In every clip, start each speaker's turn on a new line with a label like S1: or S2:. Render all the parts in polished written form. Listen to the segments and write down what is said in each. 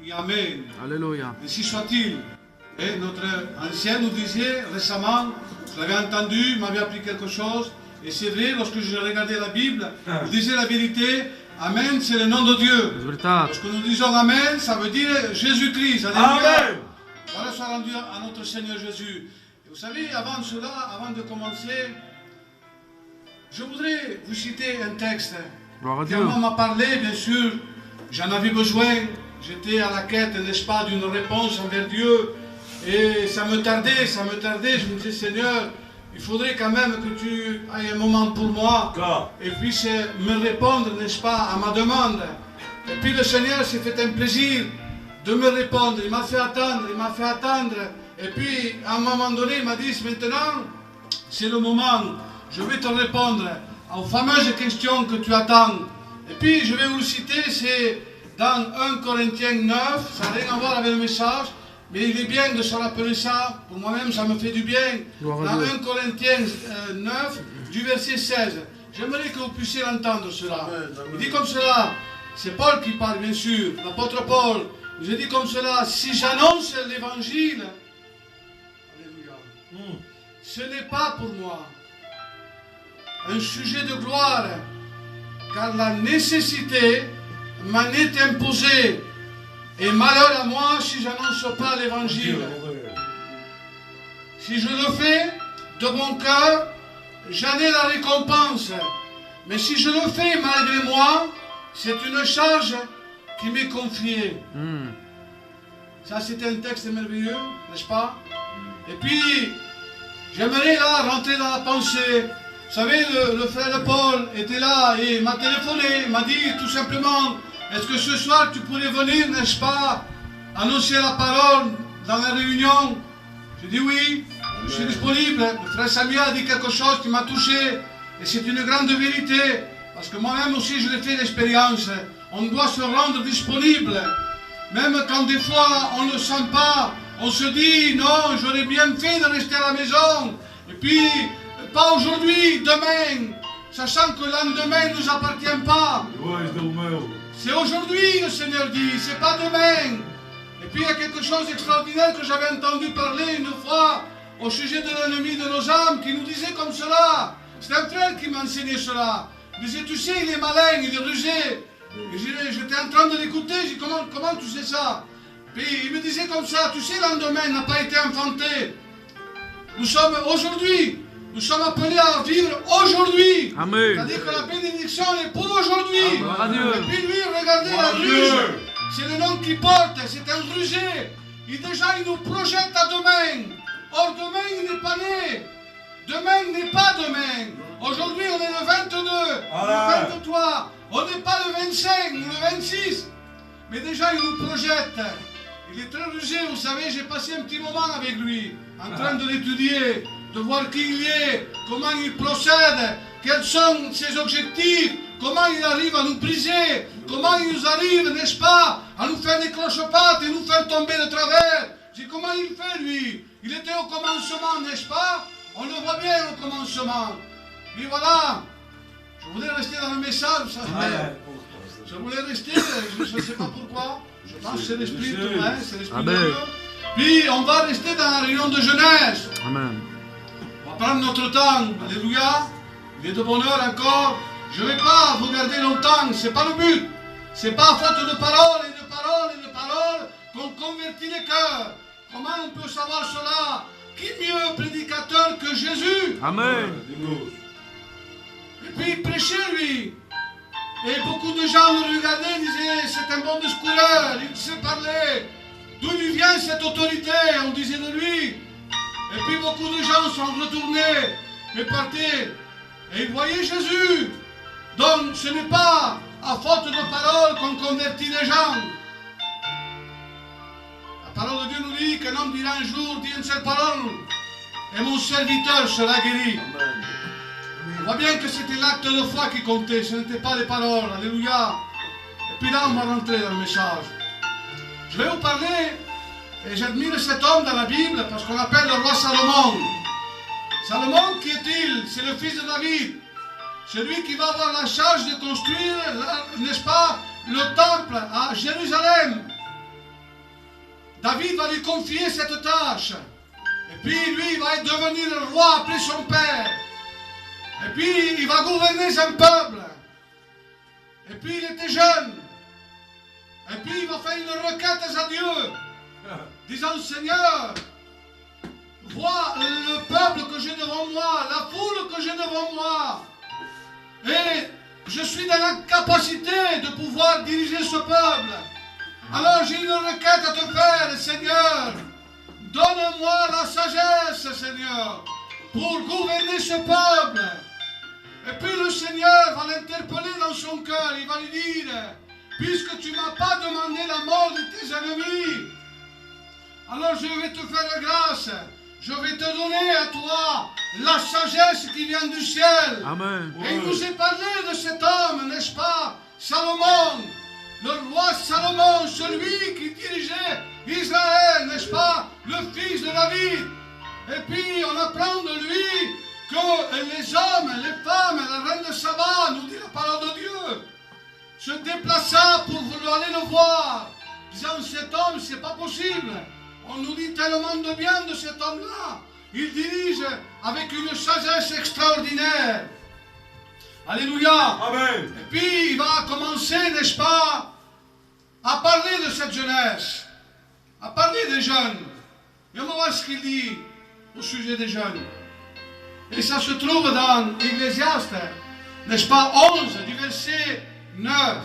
S1: Oui, amen.
S2: Alléluia.
S1: Ainsi soit-il. Et notre ancien nous disait récemment, je l'avais entendu, il m'avait appris quelque chose, et c'est vrai, lorsque je regardais la Bible, il disait la vérité, Amen, c'est le nom de Dieu. Lorsque nous disons Amen, ça veut dire Jésus-Christ. Amen. Voilà, soit rendu à notre Seigneur Jésus. Et vous savez, avant cela, avant de commencer, je voudrais vous citer un texte. Quelqu'un m'a parlé, bien sûr, j'en avais besoin. J'étais à la quête, n'est-ce pas, d'une réponse envers Dieu. Et ça me tardait. Je me disais, Seigneur, il faudrait quand même que tu aies un moment pour moi et puisses me répondre, n'est-ce pas, à ma demande. Et puis le Seigneur s'est fait un plaisir de me répondre. Il m'a fait attendre. Et puis, à un moment donné, il m'a dit, maintenant, c'est le moment. Je vais te répondre aux fameuses questions que tu attends. Et puis, je vais vous le citer, c'est dans 1 Corinthiens 9, ça n'a rien à voir avec le message, mais il est bien de se rappeler ça. Pour moi-même, ça me fait du bien. Dans 1 Corinthiens 9, du verset 16. J'aimerais que vous puissiez l'entendre cela. Il dit comme cela, c'est Paul qui parle, bien sûr, l'apôtre Paul. Je dis comme cela, si j'annonce l'évangile, alléluia, ce n'est pas pour moi un sujet de gloire, car la nécessité m'en est imposée. Et malheur à moi si je n'annonce pas l'évangile. Si je le fais de mon cœur, j'en ai la récompense. Mais si je le fais malgré moi, c'est une charge qui m'est confiée. Ça, c'est un texte merveilleux, n'est-ce pas? Et puis, j'aimerais là rentrer dans la pensée. Vous savez, le frère Paul était là et m'a téléphoné, m'a dit tout simplement, est-ce que ce soir tu pourrais venir, n'est-ce pas, annoncer la parole dans la réunion? J'ai dit oui, je suis disponible. Le frère Samuel a dit quelque chose qui m'a touché et c'est une grande vérité parce que moi-même aussi je l'ai fait l'expérience. On doit se rendre disponible. Même quand des fois on ne le sent pas, on se dit non, j'aurais bien fait de rester à la maison. Et puis, pas aujourd'hui, demain, sachant que le lendemain ne nous appartient pas. C'est aujourd'hui, le Seigneur dit, c'est pas demain. Et puis il y a quelque chose d'extraordinaire que j'avais entendu parler une fois au sujet de l'ennemi de nos âmes qui nous disait comme cela. C'est un frère qui m'a enseigné cela. Il disait, tu sais, il est malin, il est rusé. Et j'étais en train de l'écouter, j'ai dit, comment tu sais ça? Puis il me disait comme ça, tu sais, le lendemain n'a pas été inventé. Nous sommes aujourd'hui. Nous sommes appelés à vivre aujourd'hui. C'est-à-dire que la bénédiction est pour aujourd'hui. Et puis lui, regardez la ruse. C'est le nom qu'il porte. C'est un rusé. Et déjà, il nous projette à demain. Or, demain, il n'est pas né. Demain n'est pas demain. Aujourd'hui, on est le 22, le 23. On n'est pas le 25 ou le 26. Mais déjà, il nous projette. Il est très rusé. Vous savez, j'ai passé un petit moment avec lui, en train de l'étudier, de voir qui il est, comment il procède, quels sont ses objectifs, comment il arrive à nous briser, comment il nous arrive, n'est-ce pas, à nous faire des cloche-pattes et nous faire tomber de travers. Je dis, comment il fait, lui? Il était au commencement, n'est-ce pas? On le voit bien au commencement. Puis voilà, je voulais rester dans le message, vous savez. Je voulais rester, je ne sais pas pourquoi. Je pense que c'est l'esprit de Dieu, c'est l'esprit de Dieu. Puis on va rester dans la réunion de jeunesse.
S2: Amen.
S1: On va prendre notre temps. Alléluia. Il est de bonheur encore. Je ne vais pas vous garder longtemps. Ce n'est pas le but. Ce n'est pas à faute de paroles et de paroles et de paroles qu'on convertit les cœurs. Comment on peut savoir cela? Qui mieux prédicateur que Jésus?
S2: Amen.
S1: Et puis il prêchait lui. Et beaucoup de gens le regardaient et disaient, c'est un bon discoureur, il sait parler. D'où lui vient cette autorité? On disait de lui. Et puis beaucoup de gens sont retournés et partaient. Et ils voyaient Jésus. Donc ce n'est pas à faute de parole qu'on convertit les gens. La parole de Dieu nous dit qu'un homme dira un jour, dit une seule parole, et mon serviteur sera guéri. Amen. On voit bien que c'était l'acte de foi qui comptait, ce n'était pas les paroles. Alléluia. Et puis là, on va rentrer dans le message. Je vais vous parler, et j'admire cet homme dans la Bible, parce qu'on l'appelle le roi Salomon. Salomon, qui est-il? C'est le fils de David. Celui qui va avoir la charge de construire, n'est-ce pas, le temple à Jérusalem. David va lui confier cette tâche. Et puis lui, il va devenir le roi après son père. Et puis il va gouverner un peuple. Et puis il était jeune. Et puis il va faire une requête à Dieu, disant, Seigneur, vois le peuple que j'ai devant moi, la foule que j'ai devant moi. Et je suis dans l'incapacité de pouvoir diriger ce peuple. Alors j'ai une requête à te faire, Seigneur. Donne-moi la sagesse, Seigneur, pour gouverner ce peuple. Et puis le Seigneur va l'interpeller dans son cœur. Il va lui dire, puisque tu ne m'as pas demandé la mort de tes ennemis, alors je vais te faire grâce. Je vais te donner à toi la sagesse qui vient du ciel.
S2: Amen.
S1: Et il nous est parlé de cet homme, n'est-ce pas, Salomon, le roi Salomon, celui qui dirigeait Israël, n'est-ce pas, le fils de David. Et puis on apprend de lui que les hommes, les femmes, la reine de Saba, nous dit la parole de Dieu, se déplaça pour vouloir aller le voir, disant, cet homme, c'est pas possible. On nous dit tellement de bien de cet homme-là. Il dirige avec une sagesse extraordinaire. Alléluia.
S3: Amen.
S1: Et puis il va commencer, n'est-ce pas, à parler de cette jeunesse, à parler des jeunes. Et on va voir ce qu'il dit au sujet des jeunes. Et ça se trouve dans Ecclésiaste, n'est-ce pas, 11, du verset 9.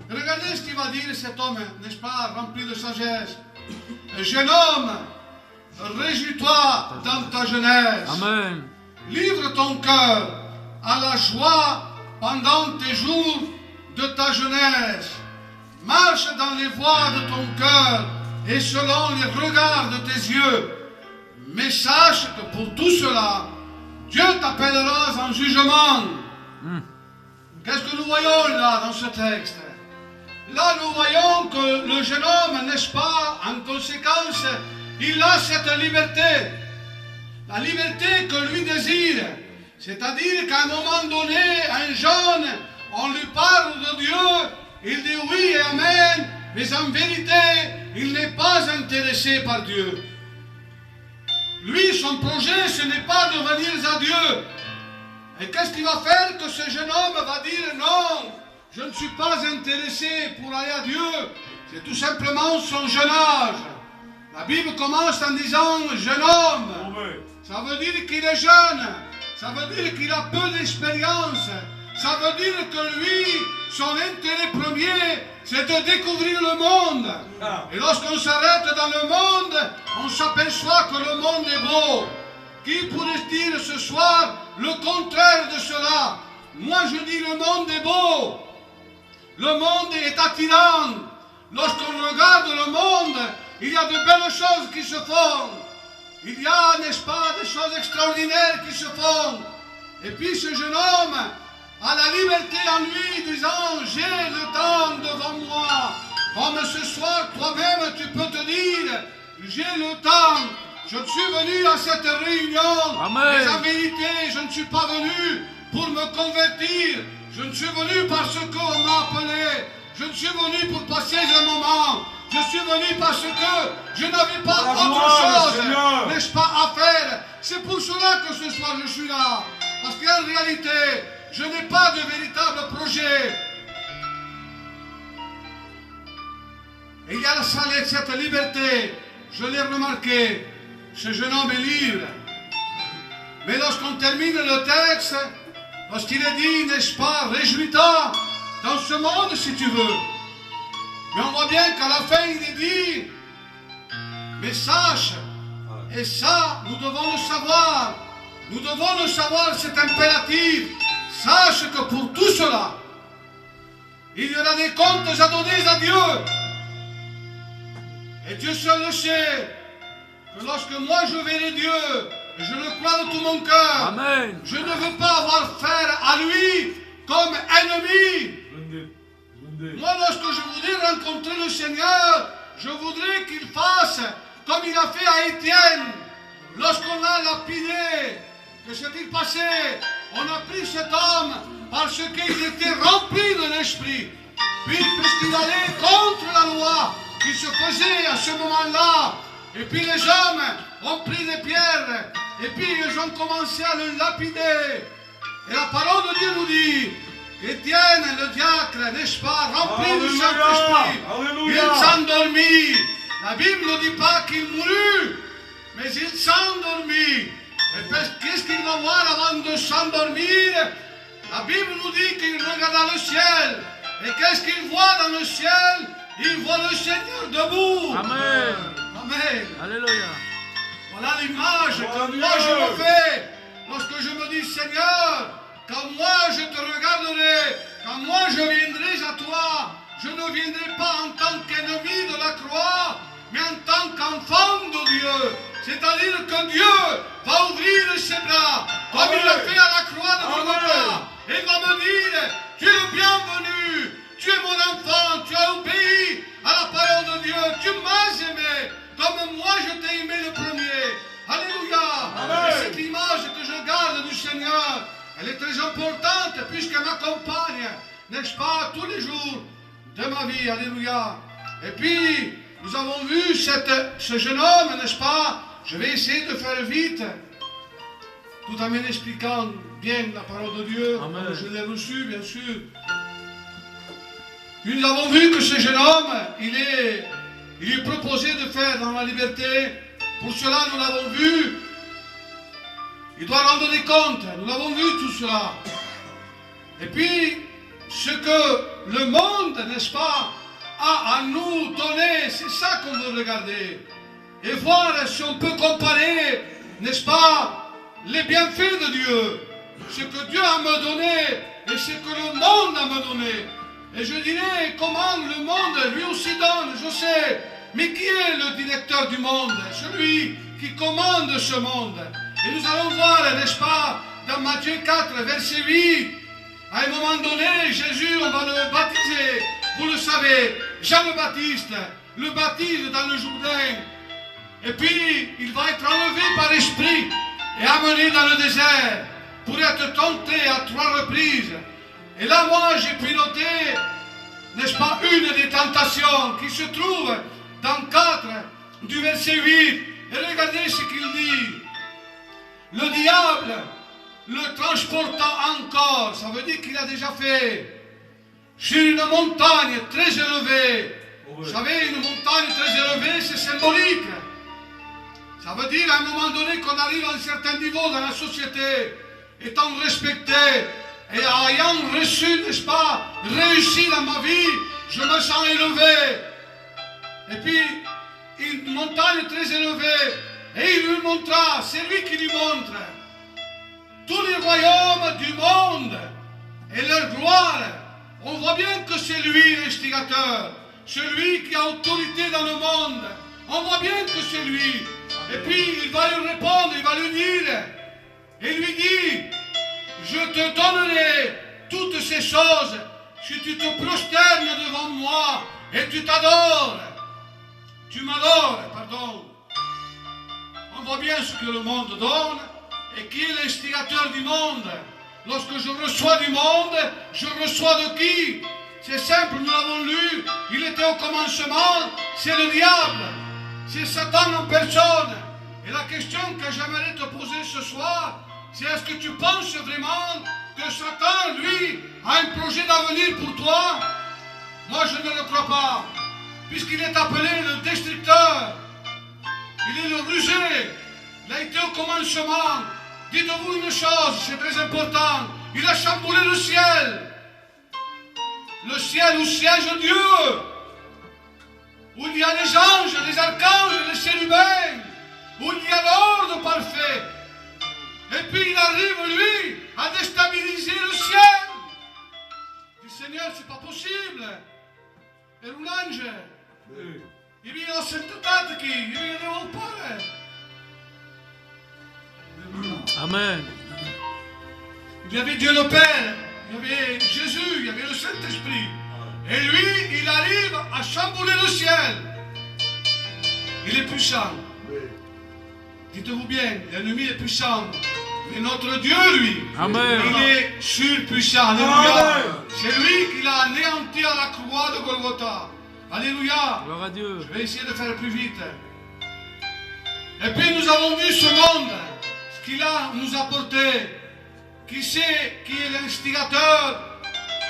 S1: Regardez ce qu'il va dire cet homme, n'est-ce pas, rempli de sagesse. Jeune homme, réjouis-toi dans ta jeunesse.
S2: Amen.
S1: Livre ton cœur à la joie pendant tes jours de ta jeunesse. Marche dans les voies de ton cœur et selon les regards de tes yeux. Mais sache que pour tout cela, Dieu t'appellera en jugement. Qu'est-ce que nous voyons là dans ce texte? Là, nous voyons que le jeune homme, n'est-ce pas, en conséquence, il a cette liberté. La liberté que lui désire. C'est-à-dire qu'à un moment donné, un jeune, on lui parle de Dieu, il dit oui et amen, mais en vérité, il n'est pas intéressé par Dieu. Lui, son projet, ce n'est pas de venir à Dieu. Et qu'est-ce qu'il va faire que ce jeune homme va dire non? Je ne suis pas intéressé pour aller à Dieu. C'est tout simplement son jeune âge. La Bible commence en disant jeune homme. Ça veut dire qu'il est jeune. Ça veut dire qu'il a peu d'expérience. Ça veut dire que lui, son intérêt premier, c'est de découvrir le monde. Et lorsqu'on s'arrête dans le monde, on s'aperçoit que le monde est beau. Qui pourrait dire ce soir le contraire de cela? Moi je dis le monde est beau. Le monde est attirant. Lorsqu'on regarde le monde, il y a de belles choses qui se font. Il y a, n'est-ce pas, des choses extraordinaires qui se font. Et puis ce jeune homme a la liberté en lui, disant, j'ai le temps devant moi. Comme ce soir, toi-même, tu peux te dire, j'ai le temps. Je suis venu à cette réunion.
S2: Amen.
S1: Mais en vérité, je ne suis pas venu pour me convertir. Je ne suis venu parce qu'on m'a appelé. Je ne suis venu pour passer un moment. Je suis venu parce que je n'avais pas autre chose, n'est-ce pas, à faire. C'est pour cela que ce soir je suis là. Parce qu'en réalité, je n'ai pas de véritable projet. Et il y a cette liberté. Je l'ai remarqué. Ce jeune homme est libre. Mais lorsqu'on termine le texte, lorsqu'il est dit, n'est-ce pas, réjouis-toi dans ce monde si tu veux. Mais on voit bien qu'à la fin, il est dit, mais sache, et ça, nous devons le savoir. Nous devons le savoir, c'est impératif. Sache que pour tout cela, il y aura des comptes à donner à Dieu. Et Dieu seul le sait, que lorsque moi je verrai Dieu, et je le crois de tout mon cœur,
S2: Amen.
S1: je ne veux pas avoir affaire à lui comme ennemi. Moi, lorsque je voudrais rencontrer le Seigneur, je voudrais qu'il fasse comme il a fait à Étienne. Lorsqu'on a lapidé, que s'est-il passé? On a pris cet homme parce qu'il était rempli de l'esprit. Puis, puisqu'il allait contre la loi, qui se faisait à ce moment-là. Et puis les hommes ont pris des pierres et puis ils ont commencé à le lapider. Et la parole de Dieu nous dit qu'Étienne, le diacre, n'est-ce pas, rempli du Saint-Esprit, il s'endormit. La Bible ne dit pas qu'il mourut, mais il s'endormit. Et qu'est-ce qu'il va voir avant de s'endormir? La Bible nous dit qu'il regarda le ciel. Et qu'est-ce qu'il voit dans le ciel? Il voit le Seigneur debout.
S2: Amen.
S1: Amen.
S2: Alléluia.
S1: Voilà l'image que moi je me fais lorsque je me dis Seigneur, quand moi je te regarderai, quand moi je viendrai à toi, je ne viendrai pas en tant qu'ennemi de la croix, mais en tant qu'enfant de Dieu. C'est-à-dire que Dieu va ouvrir ses bras, comme il l'a fait à la croix de Golgotha. Il va me dire, tu es le bienvenu, tu es mon enfant, tu as obéi à la parole de Dieu, tu m'as aimé, comme moi je t'ai aimé le premier. Alléluia. Et cette image que je garde du Seigneur, elle est très importante puisqu'elle m'accompagne, n'est-ce pas, tous les jours de ma vie. Alléluia. Et puis, nous avons vu ce jeune homme, n'est-ce pas? Je vais essayer de faire vite, tout en m'expliquant bien la parole de Dieu,
S2: Amen.
S1: comme je l'ai reçue, bien sûr. Puis nous avons vu que ce jeune homme, il est proposé de faire dans la liberté. Pour cela, nous l'avons vu. Il doit rendre des comptes. Nous l'avons vu tout cela. Et puis, ce que le monde, n'est-ce pas, a à nous donner, c'est ça qu'on veut regarder. Et voir si on peut comparer, n'est-ce pas, les bienfaits de Dieu. Ce que Dieu a me donné et ce que le monde a me donné. Et je dirais comment le monde lui aussi donne, je sais. Mais qui est le directeur du monde? Celui qui commande ce monde. Et nous allons voir, n'est-ce pas, dans Matthieu 4, verset 8, à un moment donné, Jésus, on va le baptiser. Vous le savez, Jean le Baptiste le baptise dans le Jourdain. Et puis, il va être enlevé par l'Esprit et amené dans le désert pour être tenté à 3 reprises. Et là, moi, j'ai pu noter, n'est-ce pas, une des tentations qui se trouve dans 4 du verset 8. Et regardez ce qu'il dit. Le diable le transportant encore, ça veut dire qu'il a déjà fait sur une montagne très élevée. Vous savez, une montagne très élevée, c'est symbolique. Ça veut dire à un moment donné qu'on arrive à un certain niveau dans la société, étant respecté et ayant reçu, n'est-ce pas, réussi dans ma vie, je me sens élevé. Et puis, une montagne très élevée, et il lui montra, c'est lui qui lui montre, tous les royaumes du monde et leur gloire. On voit bien que c'est lui l'instigateur, celui qui a autorité dans le monde. On voit bien que c'est lui. Et puis il va lui répondre, il va lui dire, et lui dit, je te donnerai toutes ces choses si tu te prosternes devant moi et tu t'adores. Tu m'adores, pardon. On voit bien ce que le monde donne et qui est l'instigateur du monde. Lorsque je reçois du monde, je reçois de qui? C'est simple, nous l'avons lu, il était au commencement, c'est le diable, c'est Satan en personne. Et la question que j'aimerais te poser ce soir, c'est est-ce que tu penses vraiment que Satan, lui, a un projet d'avenir pour toi? Moi, je ne le crois pas, puisqu'il est appelé le destructeur, il est le rusé, il a été au commencement. Dites-vous une chose, c'est très important, il a chamboulé le ciel où siège Dieu, où il y a les anges, les archanges, les chérubins, où il y a l'ordre parfait. Et puis il arrive, lui, à déstabiliser le ciel. Il dit, Seigneur, c'est pas possible. Per un ange. Il vient au sentatato qui, il vient de mon Père.
S2: Amen.
S1: Il y avait Dieu le Père, il y avait Jésus, il y avait le Saint-Esprit. Et lui, il arrive à chambouler le ciel. Il est puissant. Dites-vous bien, l'ennemi est puissant. Mais notre Dieu, lui,
S2: Amen.
S1: il est surpuissant. Alléluia. C'est lui qui l'a anéanti à la croix de Golgotha. Alléluia.
S2: Gloire à Dieu.
S1: Je vais essayer de faire plus vite. Et puis nous avons vu ce monde, ce qu'il a nous apporté. Qui c'est qui est l'instigateur,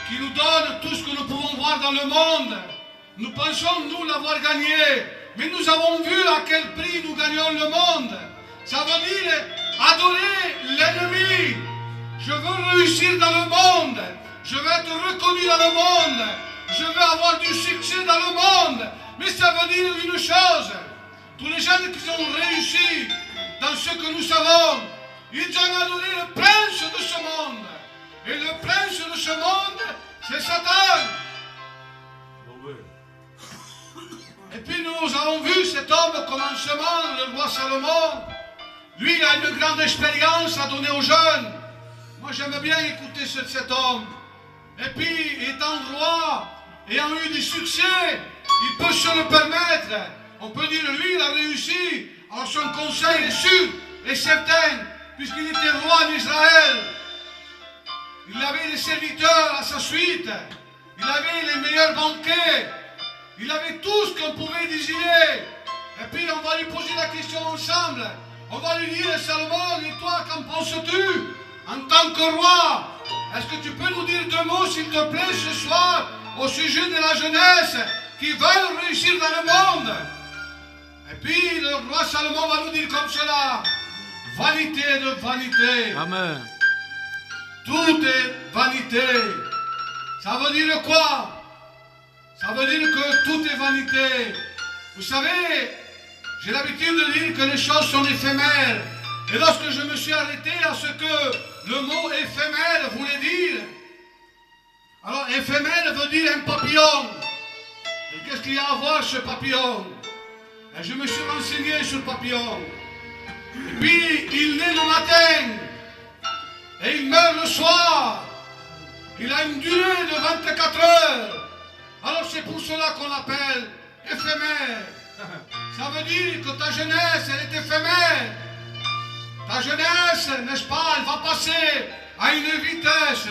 S1: qui nous donne tout ce que nous pouvons voir dans le monde. Nous pensons, nous, l'avoir gagné. Mais nous avons vu à quel prix nous gagnons le monde. Ça veut dire adorer l'ennemi. Je veux réussir dans le monde. Je veux être reconnu dans le monde. Je veux avoir du succès dans le monde. Mais ça veut dire une chose. Tous les jeunes qui ont réussi dans ce que nous savons, ils ont adoré le prince de ce monde. Et le prince de ce monde, c'est Satan. Et puis nous avons vu cet homme au commencement, le roi Salomon. Lui, il a une grande expérience à donner aux jeunes. Moi, j'aime bien écouter cet homme. Et puis, étant roi, ayant eu du succès, il peut se le permettre. On peut dire, lui, il a réussi. Alors son conseil est sûr et certain, puisqu'il était roi d'Israël. Il avait des serviteurs à sa suite. Il avait les meilleurs banquets. Il avait tout ce qu'on pouvait désirer. Et puis on va lui poser la question ensemble. On va lui dire, Salomon, et toi, qu'en penses-tu en tant que roi? Est-ce que tu peux nous dire deux mots, s'il te plaît, ce soir, au sujet de la jeunesse qui veulent réussir dans le monde? Et puis le roi Salomon va nous dire comme cela. Vanité de vanité.
S2: Amen.
S1: Tout est vanité. Ça veut dire quoi? Ça veut dire que tout est vanité. Vous savez, j'ai l'habitude de dire que les choses sont éphémères. Et lorsque je me suis arrêté à ce que le mot éphémère voulait dire, alors éphémère veut dire un papillon. Et qu'est-ce qu'il y a à voir ce papillon? Et je me suis renseigné sur le papillon. Et puis il naît le matin et il meurt le soir. Il a une durée de 24 heures. Alors c'est pour cela qu'on l'appelle éphémère. Ça veut dire que ta jeunesse, elle est éphémère. Ta jeunesse, n'est-ce pas, elle va passer à une vitesse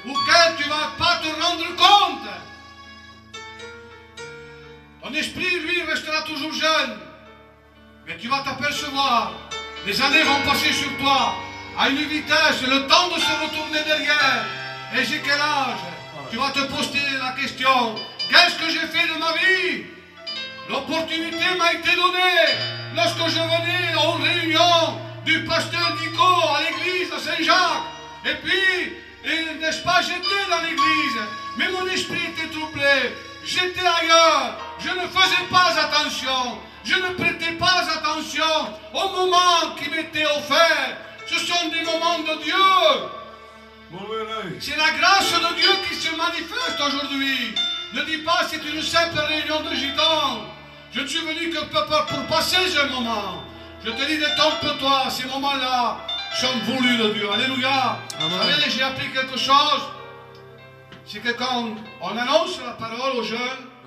S1: auquel tu ne vas pas te rendre compte. Ton esprit, lui, restera toujours jeune. Mais tu vas t'apercevoir, les années vont passer sur toi à une vitesse, le temps de se retourner derrière. Et j'ai quel âge? Tu vas te poser la question. Qu'est-ce que j'ai fait de ma vie? L'opportunité m'a été donnée lorsque je venais aux réunions du pasteur Nico à l'église de Saint-Jacques. Et puis, n'est-ce pas, j'étais dans l'église, mais mon esprit était troublé. J'étais ailleurs. Je ne faisais pas attention. Je ne prêtais pas attention aux moments qui m'étaient offerts. Ce sont des moments de Dieu. C'est la grâce de Dieu qui se manifeste aujourd'hui. Ne dis pas c'est une simple réunion de gitans. Je ne suis venu que pour passer ce moment. Je te dis, détrompe-toi, ces moments-là sont voulus de Dieu. Alléluia. Vous savez, j'ai appris quelque chose. C'est que quand on annonce la parole aux jeunes,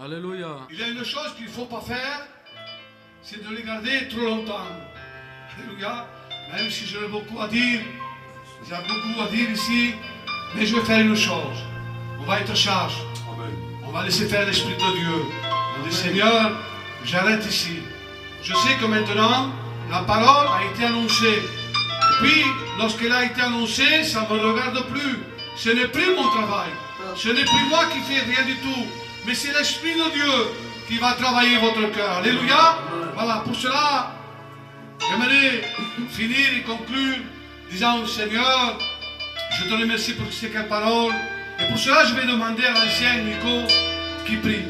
S2: Alléluia.
S1: Il y a une chose qu'il ne faut pas faire, c'est de les garder trop longtemps. Alléluia. Même si j'ai beaucoup à dire, j'ai beaucoup à dire ici, mais je vais faire une chose. On va être sage. On va laisser faire l'Esprit de Dieu. On dit, Seigneur, j'arrête ici. Je sais que maintenant, la parole a été annoncée. Et puis, lorsqu'elle a été annoncée, ça ne me regarde plus. Ce n'est plus mon travail. Ce n'est plus moi qui fais rien du tout. Mais c'est l'Esprit de Dieu qui va travailler votre cœur. Alléluia. Voilà, pour cela, j'aimerais finir et conclure disant, Seigneur, je te remercie pour ces paroles. Et pour cela, je vais demander à l'ancien Nico qui prie.